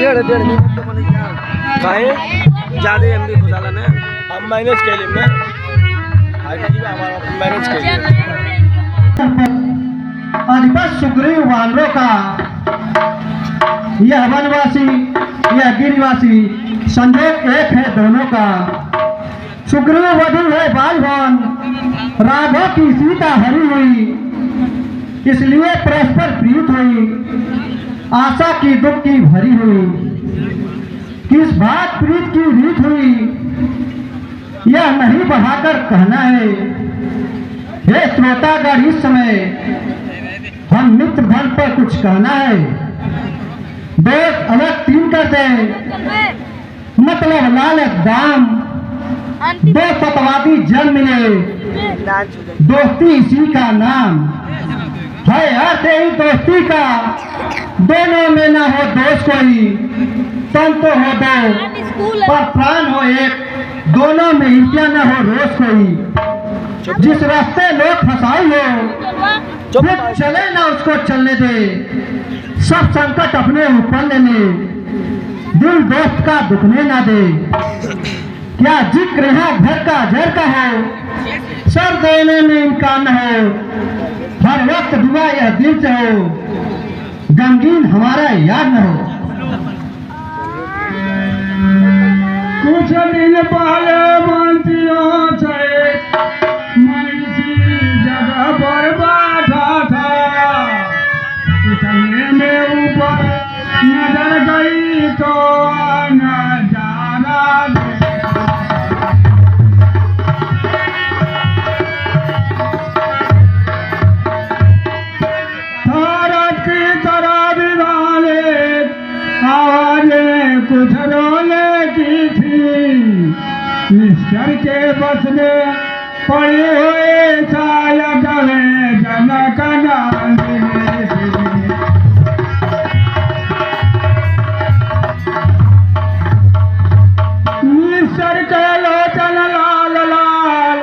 1.5 minute तो मैंने क्या काहे ज्यादा एमबी घुसाला ना हम मैनेज कर लेंगे आगे जी हमारा मैनेज कर लेंगे। अधिपति सुग्रीव वानरों का यह वनवासी यह गिरिवासी संयोग एक है दोनों का। सुग्रीव वधु है बालवान, राघव की सीता हरी हुई, इसलिए परस्पर प्रीत हुई, आशा की दुख की भरी हुई। किस बात प्रीत की रीत हुई, यह नहीं बढ़ाकर कहना है। हे श्रोतागण, इस समय हम मित्र धन पर कुछ कहना है। दोस्त अलग 3 कर दे, मतलब लाल दाम, 2 सतवादी जन मिले, दोस्ती इसी का नाम है। अर्थ ही दोस्ती का, दोनों में ना हो दोष कोई, तन तो हो 2 पर प्राण हो एक, दोनों में ईर्ष्या न हो रोष कोई। जिस रास्ते लोग फंसाई हो वो चले ना उसको चलने दे, सब संकट अपने ऊपर ले ले, दिल दोस्त का दुखने ना दे। क्या जिक्र है घर का जर का हो, सर देने में इम्कान न हो, हर वक्त दुआ यह दिल से हो, गमगीन हमारा याद न हो। कुछ दिन पहले बंसियों से जगह पर बैठा था, इतने में ऊपर नजर गई तो नजारा भारत की तरह दिवाले आवाजें कुछ रोने की थी, निश्चर के बस में पड़े हुए शायद में जनक निश्चर के लोचन लाल लाल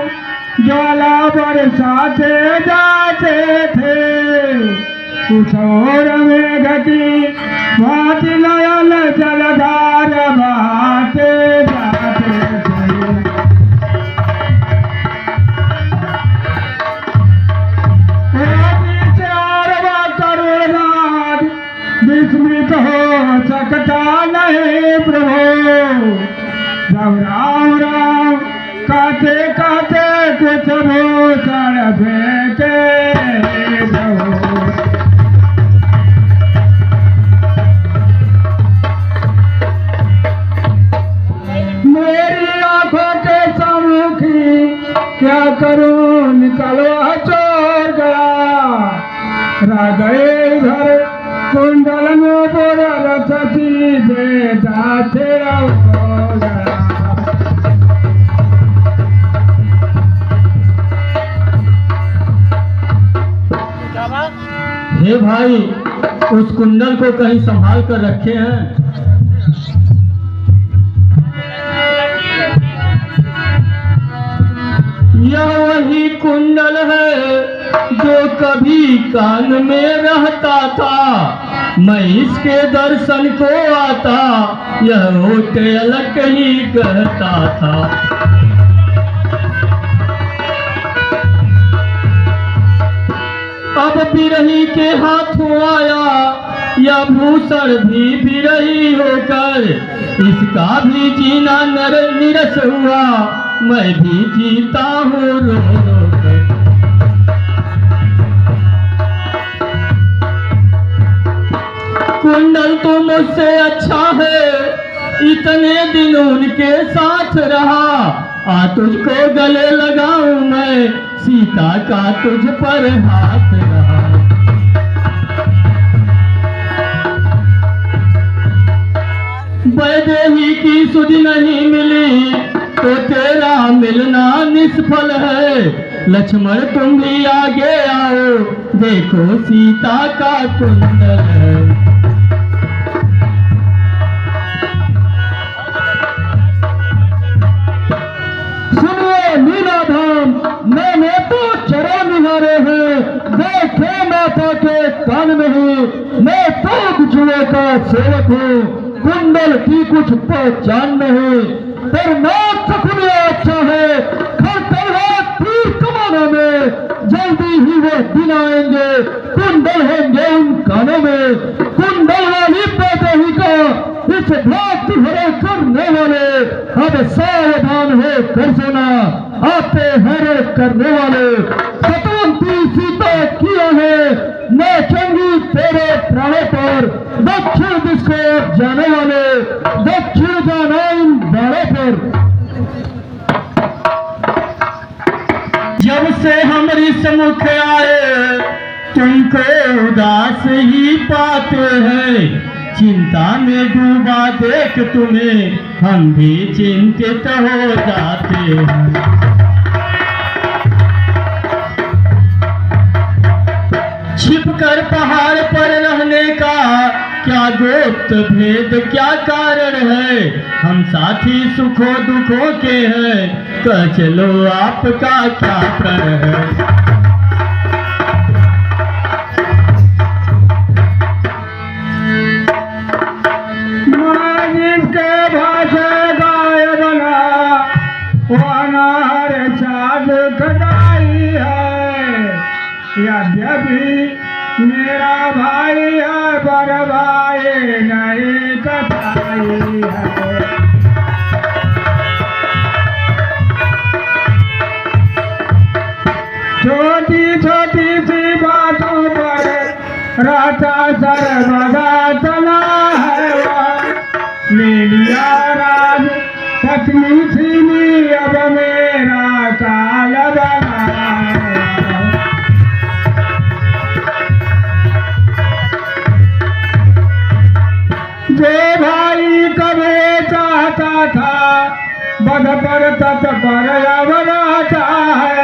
ज्वाला बरसाते जाते थे, कुछ और में घटी बात नयन जलधार बहाते जाते थे। विस्मृत हो सकता नहीं प्रभु, जब राम राम कहते कहते कुछ भूषण फेंके मेरी आंखों के सम्मुखी क्या करूं, निकलवा चोर गया, रह गए घर कुंडल में बोरल सती बेटा तेरा हो गया। हे भाई, उस कुंडल को कहीं संभाल कर रखे हैं? यह वही कुंडल है जो कभी कान में रहता था, मैं इसके दर्शन को आता, यह होते अलग ही कहता था। अब बिरही के हाथों आया या भूषण भी बिरही होकर, इसका भी जीना निरस हुआ, मैं भी जीता हूँ रो रो कर। कुंडल तो मुझसे अच्छा है, इतने दिन उनके साथ रहा, आ तुझको गले लगाऊं मैं, सीता का तुझ पर हाथ रहा। वैदेही की सुध नहीं मिली तो तेरा मिलना निष्फल है, लक्ष्मण तुम भी आगे आओ, देखो सीता का कुंडल है। सुनिए लीलाधाम, मैंने तो चरण निहारे हैं, देखे माता के कान में ही, मैं तो जुए का सेवक हूँ, की कुछ पहचान नहीं, पर नाथ खुले अच्छा है, खड़तर है तीर कमाने में, जल्दी ही वो दिन आएंगे, कुंडल होंगे उन कानों में, कुंडल वाली पैदही का इस भक्ति भरे करने वाले, अब सावधान हो कर सुना, आते हैं करने वाले, सतवंती सीता किया है, नाचेंगी तेरे प्राणों पर, दक्षिण दिश को जाने वाले, दक्षिण जाना इन बाड़ों पर। जब से हमारी सम्मुख आए तुमको उदास ही पाते हैं, चिंता में डूबा देख तुम्हें हम भी चिंतित हो जाते हैं। छिपकर पहाड़ पर रहने का क्या गुप्त भेद, क्या कारण है, हम साथी सुखों दुखों के हैं, कह चलो आपका क्या प्रण है। यद्यपि मेरा भाई है पर भाई नहीं कटाई है। छोटी छोटी सी बातों पर राता सर्वदा चला है, ले लिया राज पत्नी छीनी, अब मेरा काल बना है। जो भाई कभी चाहता था बध पर तत्पर अवराता है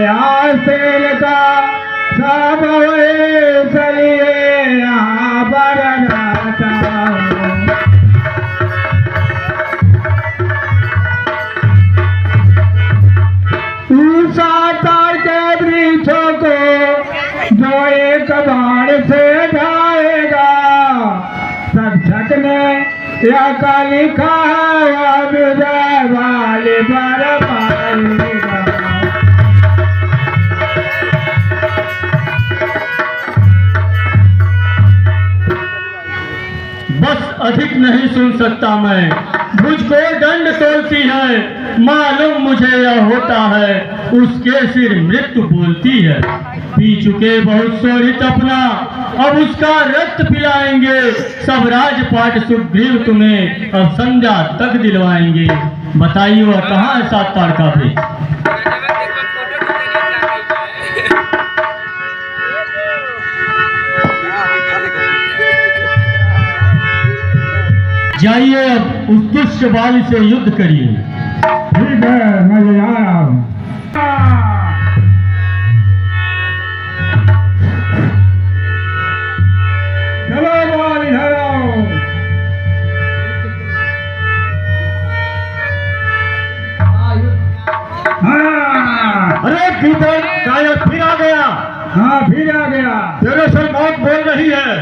आज तेल का सब चलिए यहाँ पर रहता है। ऊषा तार के वृक्षों को जो एक बाण से ढाएगा, सक्षक ने या का लिखा है विजय वाले पर पाएगा। बस अधिक नहीं सुन सकता मैं, मुझको दंड तोलती है, मालूम मुझे यह होता है, उसके सिर मृत्यु बोलती है। पी चुके बहुत शोणित अपना, अब उसका रक्त पिलाएंगे, सब राजपाट सुग्रीव तुम्हें अब संध्या तक दिलवाएंगे। बताइए वह कहाँ है सात तारका पे? जाइए अब उस दुष्ट बाली से युद्ध करिए। ठीक है, मैं जा रहा हूँ। चलो बाली हराओ। हाँ, अरे कीर्तन गायक फिर आ गया। हाँ फिर आ गया। तेरे से मौत बोल रही है।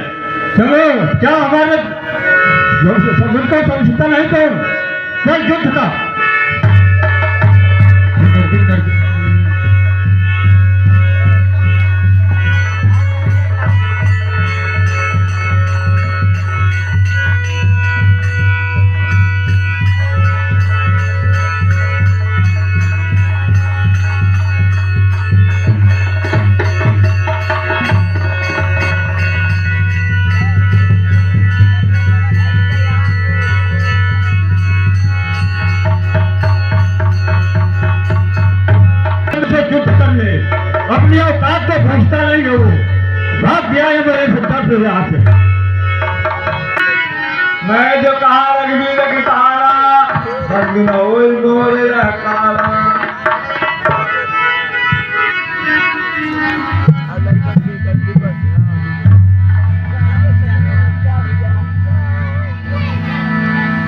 चलो, क्या हमारे सबको समझता नहीं तो चल युद्ध का। अपनी औकात को पूछता नहीं है, वो भाग गया है मेरे भुट्टा से यहाँ से। मैं जो कहा रघुवीर की सहारा गोरे रहा।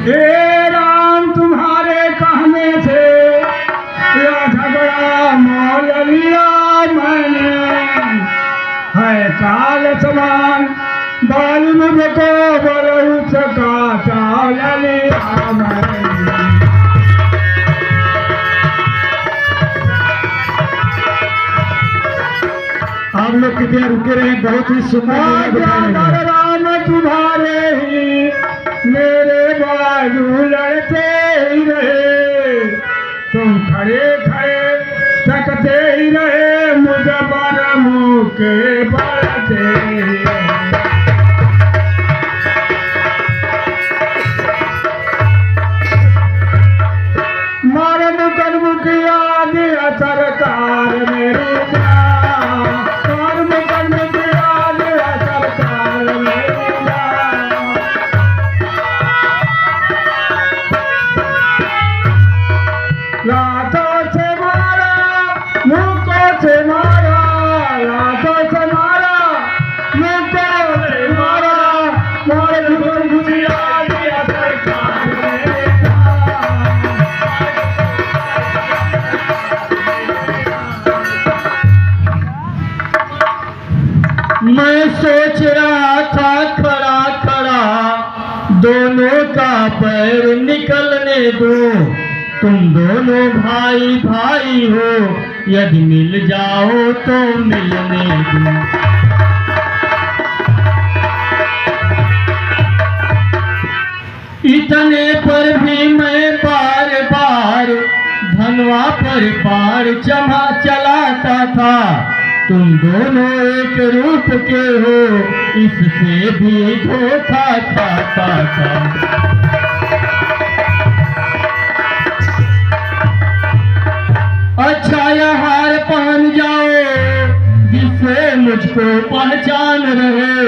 हे राम तुम्हारे कहने से यह झगड़ा मोल लिया मैंने, है काल समान बाल मुझको बरहु सका चावली आमई। आप लोग कितने रुके रहे, बहुत ही सुंदर राम तुम्हारे ही मेरे बाजू लड़ते ही रहे, तुम खड़े खड़े तकते ही रहे, मुझे बार मुँह के बढ़ते ही रहे। मारे मुकन मुखिया दिया सरकार मेरी लातों से मारा, मुक्कों से मारा, लातों से मारा, मुक्कों से मारा, मारे मुकन मुखिया दिया सरकार मेरी। मैं सोच रहा था खड़ा खड़ा दोनों का पैर निकलने दो, तुम दोनों भाई भाई हो, यदि मिल जाओ तो मिलने दो। इतने पर भी मैं बार बार धनवा पर पार चलाता था, तुम दोनों एक रूप के हो, इससे भी धोखा खाता था। अच्छा यह हार पहन जाओ जिससे मुझको पहचान रहे,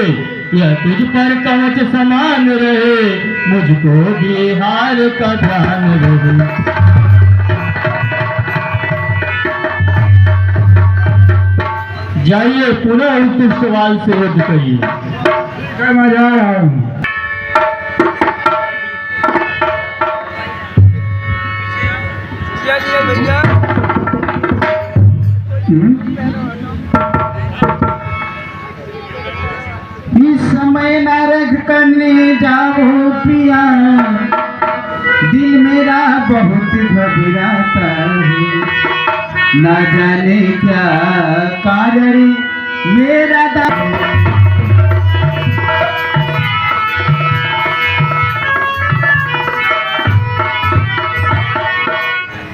यह तुझ पर कवच समान रहे, मुझको भी हार का ध्यान रहे। जाइए पुनः उस सवाल से रद्द करिए। क्या मजा आया। भैया इस समय नरक करने जाओ पिया, दिल मेरा बहुत घबराता है, ना जाने क्या कारण मेरा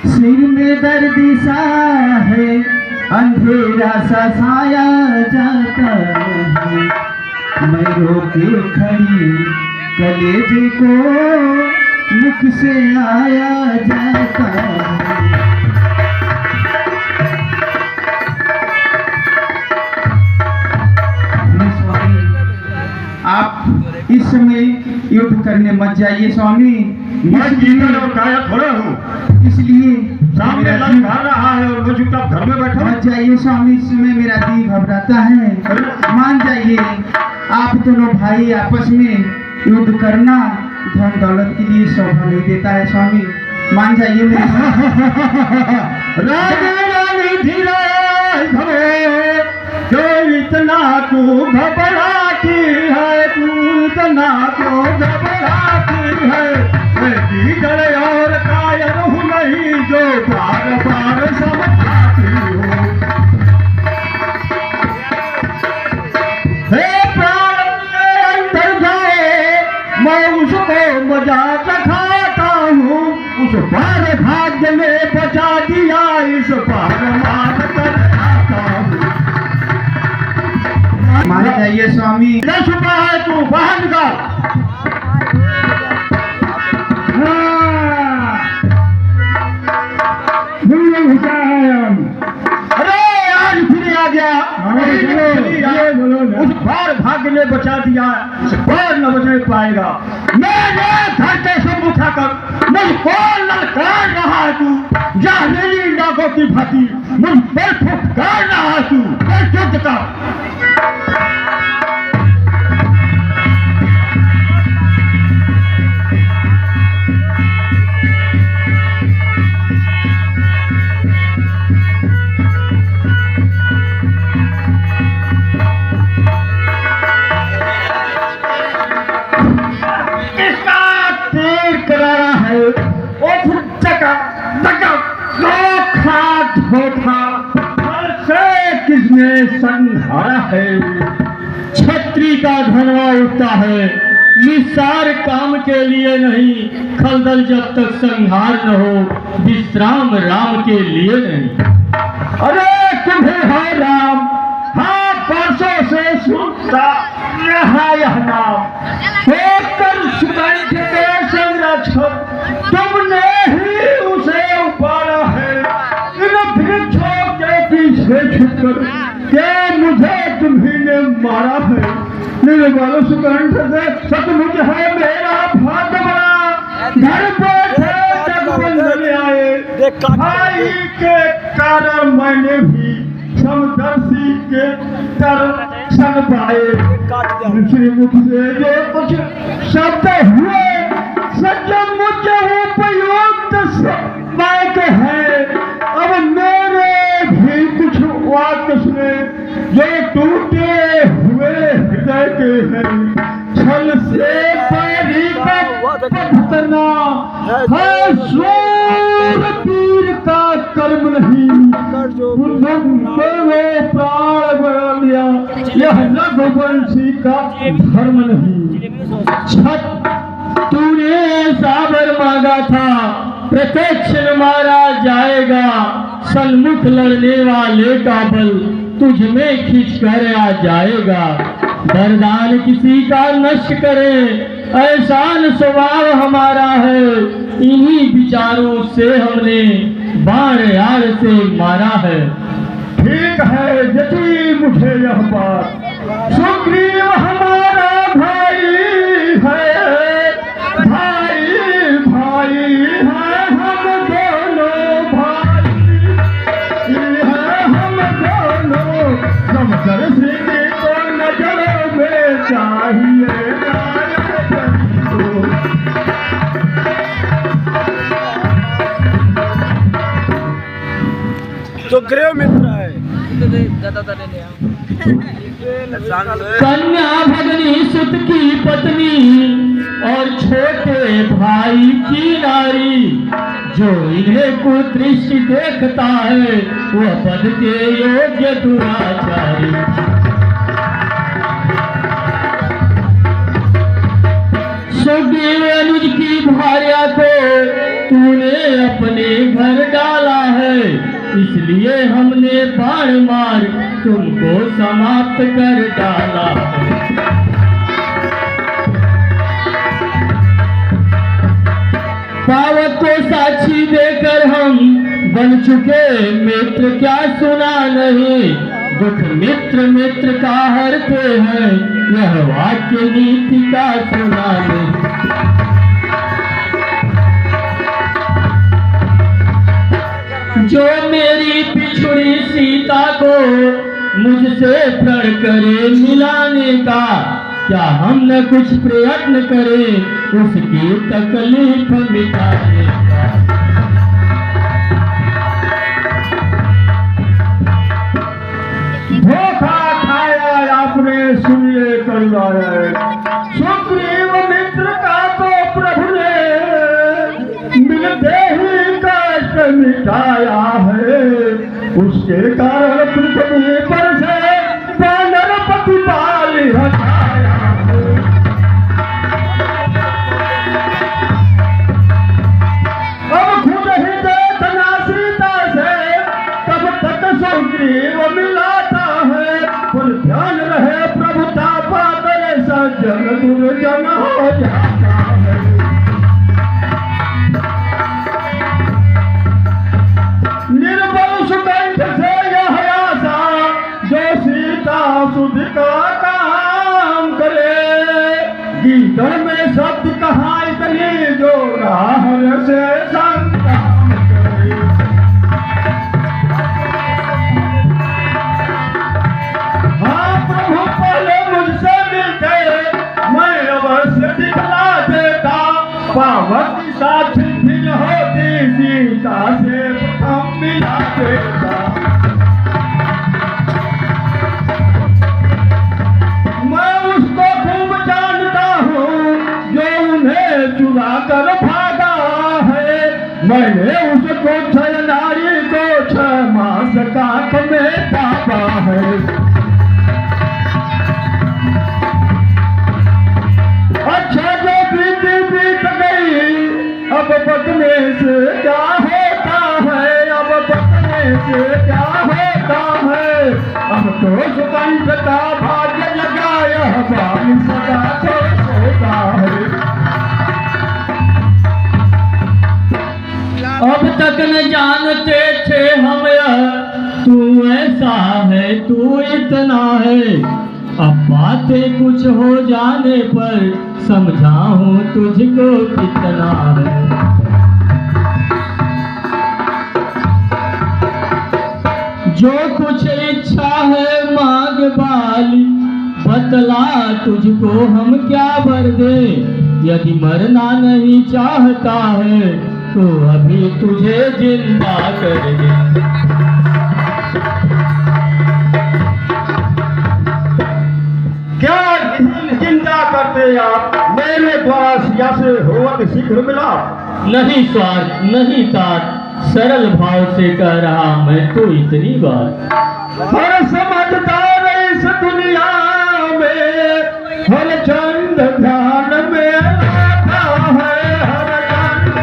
सिर में दर्द सा है, अंधेरा सा साया जाता है, मैं रोके खड़ी कलेजे को मुख से आया जाता है। आप इस समय युद्ध करने मत जाइए स्वामी, मैं जीतने और काया थोड़ा हूँ, इसलिए सामने लंग आ रहा है और मैं चुपचाप घर में बैठा हूँ। मत जाइए स्वामी, इस समय मेरा दिल घबराता है, मान जाइए। आप दोनों भाई आपस में युद्ध करना धन दौलत के लिए शोभा नहीं देता है स्वामी, मान जाइए मेरे। जो इतना तू घबराती है, तू इतना क्यों घबराती है, मैं दीगर और कायर हूँ नहीं जो बार बार समझाती हूँ। हे प्राण अंदर जाए, मैं उसको मजा चखाता हूँ, उस बार भाग्य में बचा दिया, इस बार मान कर आता हूँ। मान जाइए स्वामी। क्या छुपा है तू, बाहर निकाल। अरे आज फिर आ गया, उस बार भाग्य ने बचा दिया, इस बार न बच पाएगा। मैंने घर के सब उठाकर मुझको ललकार रहा है तू, जहरीली नागों की भांति मुझ पर फुफकार रहा है तू, युद्ध का। धोखा से किसने संहारा है। छत्री का धनवा उठता है निस्सार काम के लिए नहीं, खलदल जब तक संहार न हो विश्राम राम के लिए नहीं। अरे तुम्हें है राम, हाँ परसों से सुनता रहा यह नाम, होकर सुगंध के संरक्षक तुमने ही उसे उबारा है। इन वृक्षों के पीछे छुपकर क्या मुझे तुम्ही ने मारा है। निर्बल सुगंध से सचमुच है मेरा भाग्य बड़ा, घर बैठे जगबंधन आए भाई के कारण मैंने भी समदर्शी के दर्शन पाए। श्रीमुख से जो कुछ शब्द हुए सचमुच उपयुक्त वाक्य है। अब मेरे भी कुछ वाक्य सुने जो टूटे हुए हृदय के हैं। छल से परिपक्वना है शूरवीर का कर्म नहीं, प्राण बना लिया यह रघुवंशी का धर्म नहीं। छत तूने साबर मांगा था प्रत्यक्ष मारा जाएगा, सन्मुख लड़ने वाले का बल तुझ में खींच कर आ जाएगा। वरदान किसी का नष्ट करे ऐसा स्वभाव हमारा है, इन्हीं विचारों से हमने बाण यार से मारा है। ठीक है जची मुझे यह बात, सुग्रीव हमारा भाई है, भाई भाई है हम दोनों भाई है हम दोनों। समदर्शी को नजर में चाहिए तो गृह मित्र है। कन्या भगनी सुत की पत्नी और छोटे भाई की नारी, जो इन्हें कुदृष्टि देखता है वह पद के योग्य दुराचारी। सुग्रीव अनुज की भार्या को तूने अपने घर डाला है, इसलिए हमने बाण मार तुमको समाप्त कर डाला। पावक को साक्षी देकर हम बन चुके मित्र, क्या सुना नहीं। दुख मित्र मित्र का हरते हैं, यह वाक्य नीति का सुना नहीं। जो मेरी पिछड़ी सीता को मुझसे प्रण करे मिलाने का, क्या हम न कुछ प्रयत्न करें उसकी तकलीफ मिटाने का। धोखा खाया आपने सुनिए करुणा, सुग्रीव मित्र का तो प्रभु ने मिलते ही कष्ट मिटाया है। उसके कारण पृथ्वी पर से वानर प्रतिपाल हटाया है। अब खुद ही देखना सीता से तब तक सुग्रीव मिलाता है। पर ध्यान रहे प्रभुता पाकर सज्जन दुर्जन हो जाता है। निर्बल सुगंध से यह आशा जो सीता सुध का काम करे। गीतड़ में शब्द कहा इतनी जो राहर से संग्राम करे। हाँ प्रभु पहले मुझसे मिलते मैं अवश्य दिखला देता। पावक की साथी फिर होती सीता से प्रथम मिला देता। मैं उसको खूब जानता हूँ जो उन्हें चुरा कर भागा है। मैंने उसको छह नारी को छह से क्या होता है, अब तो सुगंध का भाग्य लगाया बाल सदा तो सोता है। अब तक न जानते थे हम यह, तू ऐसा है तू इतना है, अब बातें कुछ हो जाने पर समझाऊं तुझको कितना है। जो कुछ इच्छा है मांग बाली, बतला तुझको हम क्या भर दे, यदि मरना नहीं चाहता है तो अभी तुझे जिंदा कर दे। क्या चिंता करते आप, मेरे द्वारा सिया से होवत शीघ्र मिला। नहीं स्वार्थ नहीं तात, सरल भाव से कह रहा मैं तो इतनी बात। हर समझदार इस दुनिया में, हर चंद ध्यान में आता है हर चंद,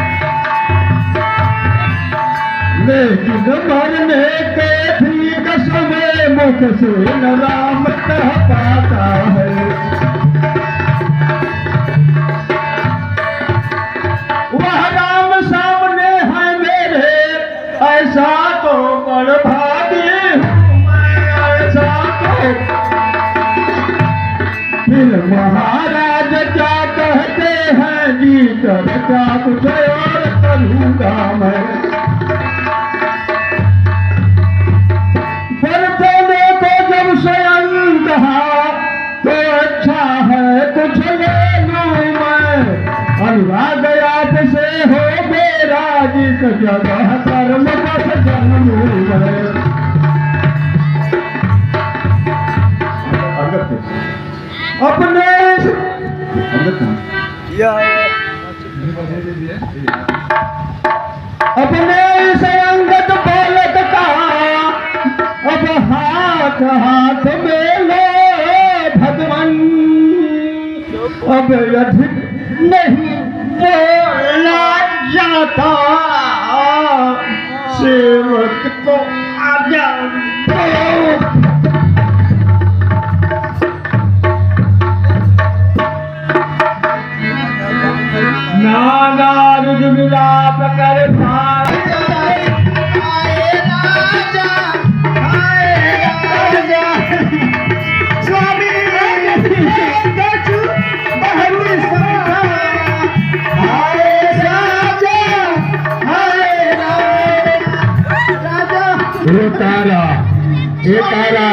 लेकिन मरने के भी कसमें मुख से न राम कह पाता है। वह राम सामने है मेरे, ऐसा तो बड़ भागी हूँ मैं, ऐसा तो। फिर महाराज क्या कहते हैं जी कर क्या कुछ और करूँगा मैं। पर देने को जब स्वयं कहा तो अच्छा है कुछ ले लूँ मैं, अनुराग आपसे हो मेरा जिस जगह कर्म बस जन्म है। अपने अपने संगत बालक का अब हाथ हाथ में लो भगवान, अब अधिक नहीं बोला जाता, सेवक को आज्ञा दो। नाना रुज मिलाप कर स्वामी तारा ये तारा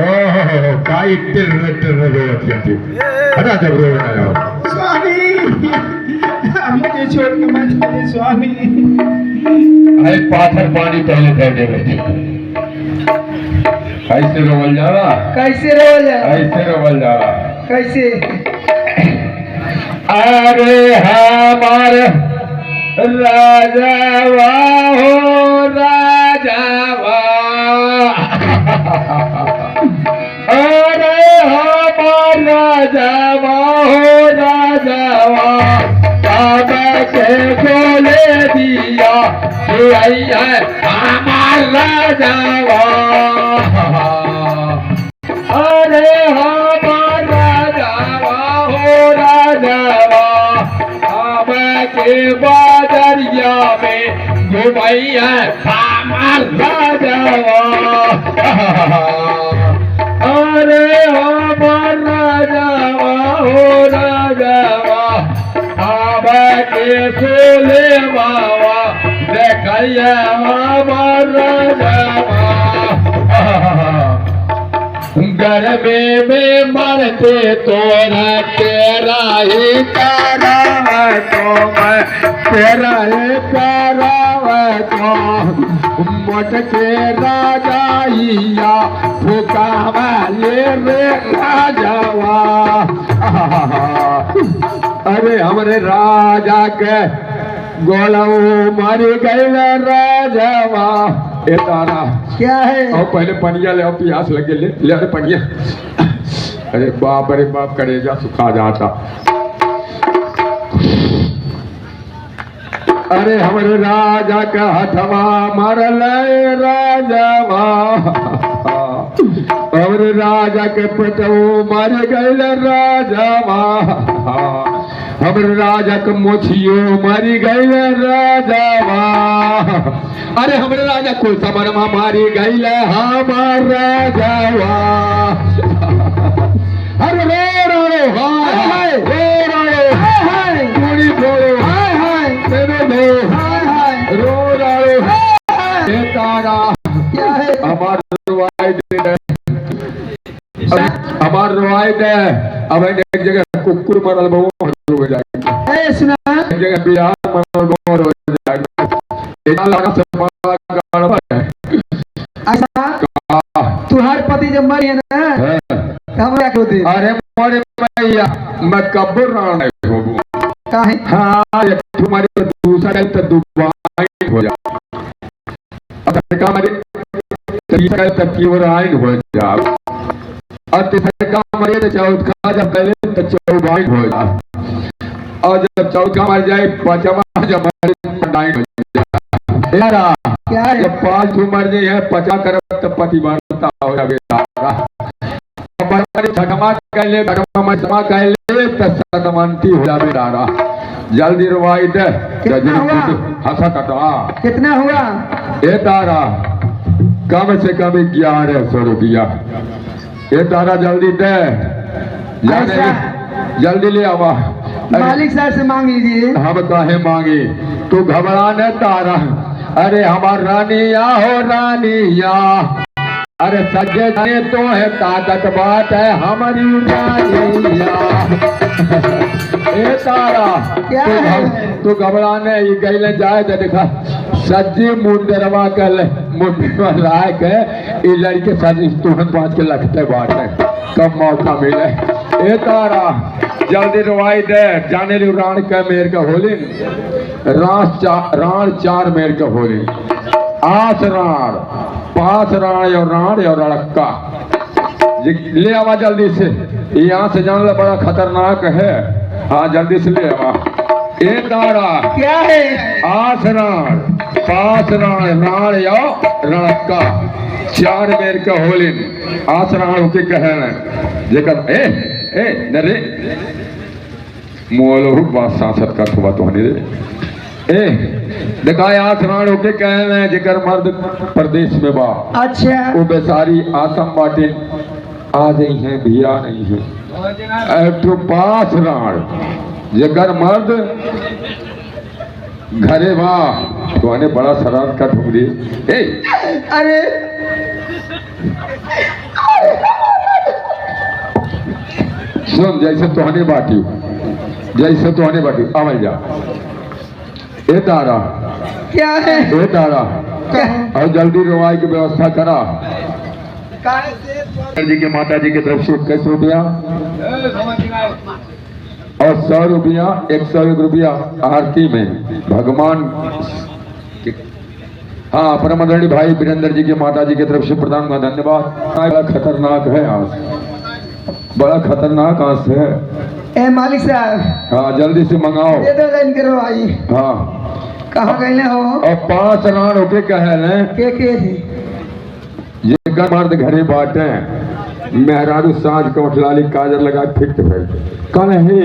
ओहो काय हटा जब रो स्वामी मुझे छोड़ के मत जाइए स्वामी। अरे पाथर पानी पहले कर दे रहे कैसे रोवल जा रहा, कैसे रोल ऐसे रोवल जा रहा कैसे? अरे हमारे राजावा हो राजावा, अरे हमार राजावा हो राजावा, के बोले दिया कि है हमार राजावा, अरे हमार राजावा हो राजावा, के बादरिया में घुमैया हमार राजावा, अरे हमार राजावा हो राजावा, के सोले बाबा देखैया हमार राजावा, गरबे में मरते तोरा तेरा ही कराव तो मैं, तेरा ही कराव तो मोट के राजाइया फुकावा ले रे राजावा। अरे हमरे राजा के गोलाओ मारी गई राजावा। ए तारा क्या है? और पहले पनिया ले, और प्यास लगे ले अरे पनिया। अरे बाप करेजा सुखा जाता। अरे हमरे राजा का हथवा मारल राजवा, हमरे राजा के पेटो मार गए राजवा, हमरे राजा के मोछियो मारी गए राजवा, अरे हमरे राजा को समरमा मारी गए हमार राजवा। अरे रो हाय हाय हाय पूरी बोलो हाय हाय मेरे हाय हाय रो ये तारा क्या है? हमार रवायत है, हमार रवायत है। अब एक जगह कुकुर मरल बहु हो जाएगा, ए सुना, एक जगह बिहार मरल बहु हो जाएगा, इतना लगा से बड़ा गड़बड़ है। ऐसा तुम्हारे पति जब मरी है ना, हम क्या होते? अरे मोरे भैया मैं कब्र राण होबू काहे? हाँ ये तुम्हारे दूसरा तो दुबाई हो जा, अगर का मरे तीसरा तक की ओर आइन हो जा, और तीसरा का मरे तो चौथा जब पहले तो चौबाई हो जा, और जब चौथा मर जाए पांचवा जब मरे नाइन हो जा। यारा क्या है? जब 5 उम्र नहीं है 50 करब तो पतिव्रता हो जाए बेटा, छठमा कह ले छठमा कह ले तो सतमंती हो जाए बेटा। जल्दी रवाई दे हंसा कटा कितना हुआ? ए तारा कम से कम 1100 रुपया, ए तारा जल्दी दे, जल्दी ले आवा। मालिक साहब से मांग लीजिए। हम काहे मांगे, तू घबरा न तारा। अरे हमार रानिया हो रानिया, अरे सज्जे जाने तो है ताकत बात है हमारी रानिया। ए तारा क्या है? तू घबराने ही गईले जाए तो देखा सज्जी मुंडरवा कल मुंडरवा लाए के ये लड़के सज्जी तुरंत 5 के लगते बात है, कब मौका मिले। ए तारा जल्दी रवाई दे, जाने ली राण का मेर का होली राण 4 मेर का होली, आस राण 5 राण और लड़का ले आवा जल्दी से, यहाँ से जान ला बड़ा खतरनाक है। हाँ जल्दी से ले आवा। ए तारा क्या है? आस राण 5 राण या लड़का 4 मेर का होली, आस राण के कहना जेकर ए नरे मोलो बात सांसद का थोड़ा तो नहीं दे ए दिखाया आसमान होके कहना है जेकर मर्द प्रदेश में बा, अच्छा वो बेचारी आसम बाटे आ गई है भिया नहीं है। तो 5 राण जेकर मर्द घरे बा तो आने बड़ा शरारत का ठुकरी ए अरे सुन जैसे तोहने बाटी आवाज जा। ए तारा क्या है? ए तारा और जल्दी रवाई की व्यवस्था करा। जी के माता जी की तरफ से 21 रुपया और 100 रुपया 101 रुपया आरती में भगवान। हाँ परमादरणीय भाई वीरेंद्र जी के माता जी की तरफ से प्रदान का धन्यवाद। बड़ा खतरनाक है आज, बड़ा खतरनाक आंस है। ए मालिक साहब हाँ जल्दी से मंगाओ, दे दो लाइन करो भाई। हाँ कहाँ गए हो? और 5 राण होके कहले के थे? ये मर्द घरे बाटे मेहरारू साँझ कोठलाली काजर लगा फिट बैठे कल हे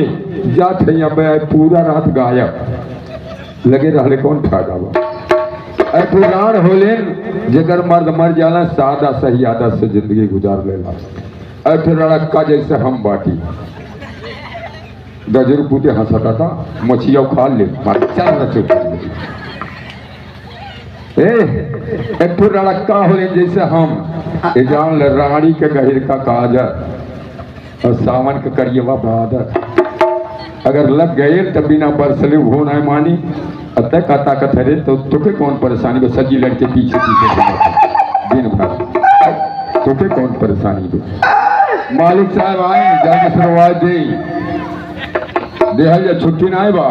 जात है अब पूरा रात गायब लगे रहले कौन फायदा बा। पुराण होले जेकर मर्द मर जाला सादा सही आदत से जिंदगी गुजार लेला। लड़का जैसे हम बाटी गजर पूते हंसता था मछिया खा ले एक लड़का होले जैसे हम जान रानी के गहिर का काजर और सावन के करिएवा बहादुर अगर लग गए तब बिना बरसले हो ना मानी अतः का ताकत है तो तुके कौन परेशानी को सजी लड़के पीछे दिन भर तुके कौन परेशानी को। मालिक साहब आए जल्द शुरुआत दे देहल या छुट्टी ना आए बा।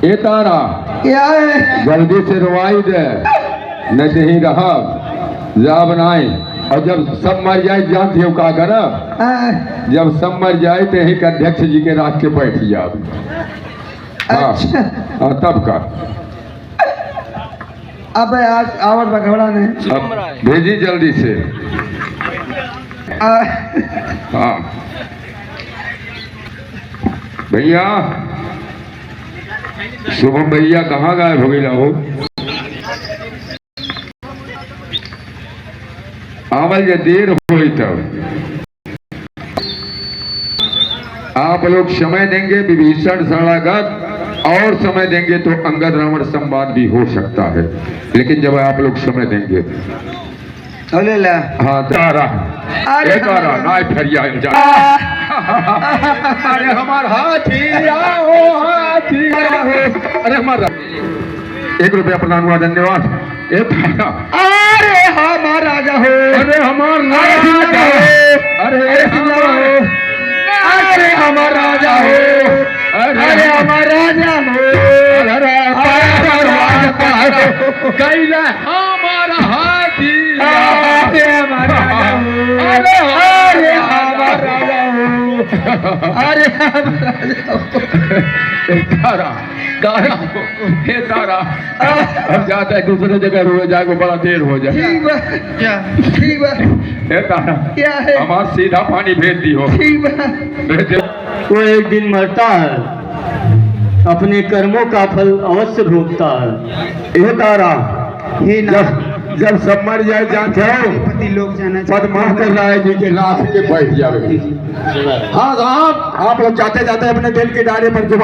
ए तारा क्या है? जल्दी से रवाई दे न ही रहा जा बनाए और जब सब मर जाए जानते हो का कर जब सब मर जाए तो यही अध्यक्ष जी के रात के बैठ जाओ। हाँ अच्छा। हाँ, तब का अब आज आवत बघवड़ा ने अब भेजी जल्दी से। हाँ भैया, शुभम भैया कहाँ गायब हो गया हो? आवल जे देर हुई तब आप लोग समय देंगे विभीषण शरणागत और समय देंगे तो अंगद रावण संवाद भी हो सकता है, लेकिन जब आप लोग समय देंगे अरे ला हाँ तारा अरे तारा नाय फरिया जा। अरे हमार हाथी आओ, हाथी आओ। अरे हमारा 1 रुपया प्रदान हुआ, धन्यवाद। अरे हमार राजा हो, अरे हमार राजा हो, अरे हमार राजा हो, अरे हमार राजा हो, कैला हमारा हाथी, अरे हमार राजा हो, अरे हमार राजा हो, अरे हमार राजा हो। तारा तारा हे तारा, हम जाते हैं दूसरे जगह रुए जाएगा, बड़ा देर हो जाए। ठीक बा, ठीक बा, हे तारा क्या है? हमार सीधा पानी भेज दी हो। ठीक बा। भेज दे। वो एक दिन मरता है, अपने कर्मों का फल अवश्य भोगता है। हे तारा, हे ना जब सब मर जाए जान जाओ, पति लोग जाना पद्मा कर राय जी के लाश के बैठ जावे। हाँ साहब, आप लोग जाते जाते अपने दिल के दायरे पर